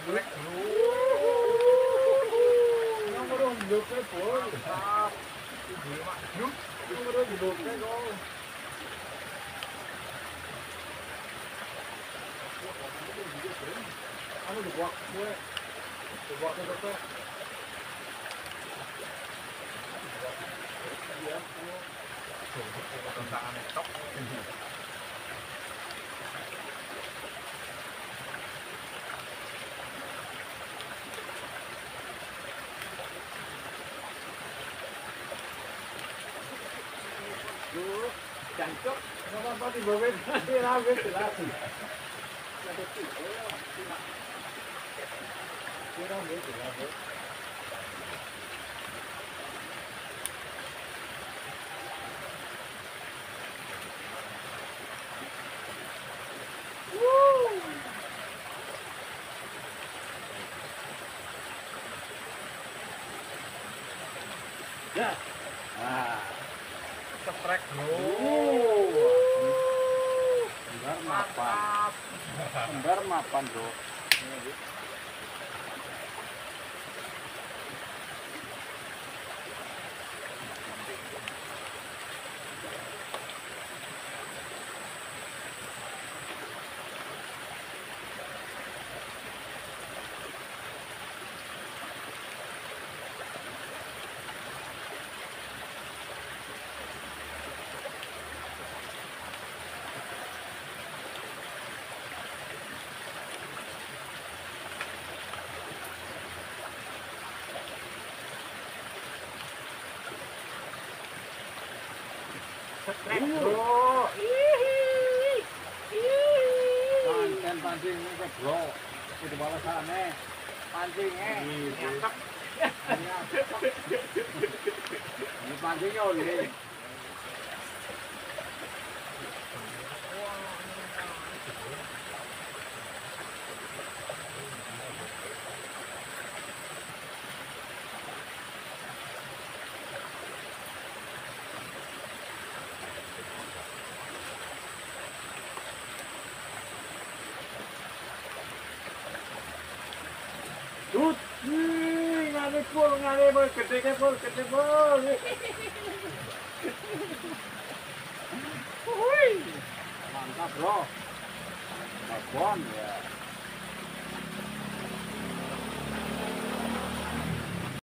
Trek dulu. Nomor hidupnya pun. Ibu mak hidup. Nomor hidupnya kok. Anu dibuat gue. Dibuat itu. Iya. Tentangan tok. Jancok, kenapa dibawain? Dirawe jelas. Dirawe jelas. Ya. Ah. Trek dulu. Benar mapan. Benar mapan, Bro. Bro. Pancing ini ke bro. Itu bawa sana. Pancingnya. Nyangkep. Ini pancingnya oleh. Tut, ngane pol, gede pol. Wuih, mantap bro, babon ya.